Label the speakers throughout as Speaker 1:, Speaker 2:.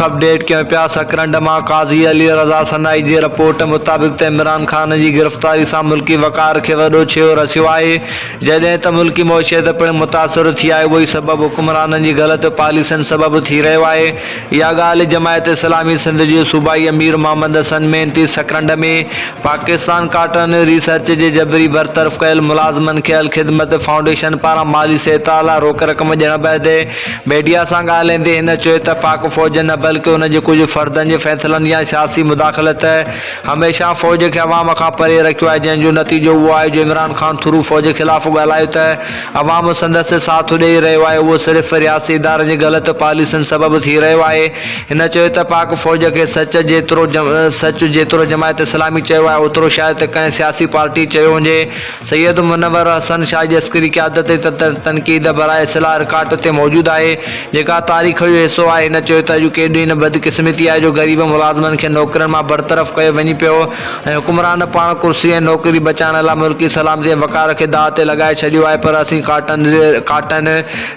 Speaker 1: Update कयूं पिया। सकरंड मां काज़ी अली रज़ा सनाई जी रिपोर्ट मुताबिक़ त इमरान ख़ान जी गिरफ़्तारी सां मुल्की वक़ार खे वॾो छेड़ो रसियो आहे। जॾहिं त मुल्की मौशियत पिणु मुतासिर थी आहे, उहो ई सबबु हुक्मराननि जी ग़लति पॉलिसियुनि सबबु थी रहियो आहे। इहा ॻाल्हि जमायत इस्लामी सिंध जे सूबाई अमीर मोहम्मद हसन मेहनती सकरंड में पाकिस्तान कॉटन रिसर्च जे जबरी बरतरफ़ कयल मुलाज़िमनि खे अल ख़िदमत फाउंडेशन पारां माली सहायता लाइ रोक रक़म ॾियण बैदि मीडिया सां ॻाल्हाईंदे हिन चयो त पाक फ़ौज न बल्कि उन जे कुझु फ़र्दनि जे फ़ैसिलनि या सियासी मुदाख़लत हमेशह फ़ौज खे अवाम खां परे रखियो आहे, जंहिंजो नतीजो उहो आहे जो इमरान ख़ान थ्रू फ़ौज ख़िलाफ़ ॻाल्हायो त अवाम संदसि साथ ॾेई रहियो आहे, उहो सिर्फ़ु रियासी इदारनि जी ग़लति पॉलिसियुनि सबबु थी रहियो आहे। हिन चयो त पाक फ़ौज खे सच जेतिरो जमायत इस्लामी चयो आहे ओतिरो शायदि कंहिं सियासी पार्टी चयो हुजे। सैयद मुनव्वर हसन शाह जी अस्करी क़यादत ते तनक़ीद बराए इस्लाह रिकॉर्ड ते मौजूदु आहे, जेका तारीख़ जो हिसो आहे। हिन चयो त अॼु केॾी हिन बदकिस्मती आहे जो ग़रीब मुलाज़िमनि खे नौकरियुनि मां बरतरफ़ कयो वञी पियो ऐं हुक्मरान पाण कुर्सी ऐं नौकरी बचाइण लाइ मुल्की सलामती ऐं वक़ार खे दाअ ते लॻाए छॾियो आहे। पर असीं कॉटन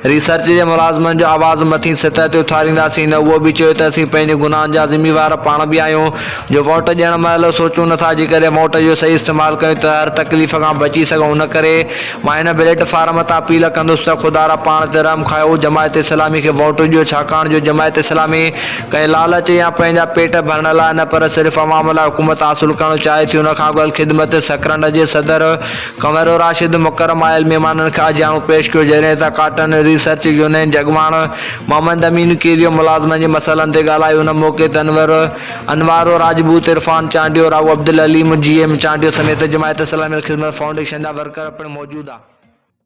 Speaker 1: रिसर्च जे मुलाज़िमनि जो आवाज़ु मथीं सतह ते उथारींदासीं। न उहो बि चयो त असीं पंहिंजे गुनाहनि जा ज़िम्मेवार पाण बि आहियूं जो वोट ॾियण महिल सोचूं नथा जेकॾहिं वोट जो सही इस्तेमालु कयूं त हर तकलीफ़ खां बची सघूं। न करे मां हिन प्लेटफार्म तां अपील कंदुसि त ख़ुदा रा पाण ते रहम खायो, जमायत इस्लामी खे वोट ॾियो, छाकाणि जो जमायत इस्लामी कंहिं लालच या पंहिंजा पेट भरण लाइ न पर सिर्फ़ु अवाम लाइ हुकूमत हासिलु करणु चाहे थी। उनखां अॻु ख़िदमत सकरंड जे सदर क़मर राशिद मुकरम आयल महिमाननि खे आजियाणो पेश कयो, जॾहिं त कॉटन रिसर्च यूनियन जगवाण मोहम्मद अमीन कीरियो मुलाज़िमनि जे मसइलनि ते ॻाल्हायो। उन मौक़े ते अनवारो राजपूत, इरफान चांडियो, राव अब्दुल अलीम, GM चांडियो समेत जमायत इस्लामी ख़िदमत फाउंडेशन जा वर्कर पिणु मौजूदु आहे।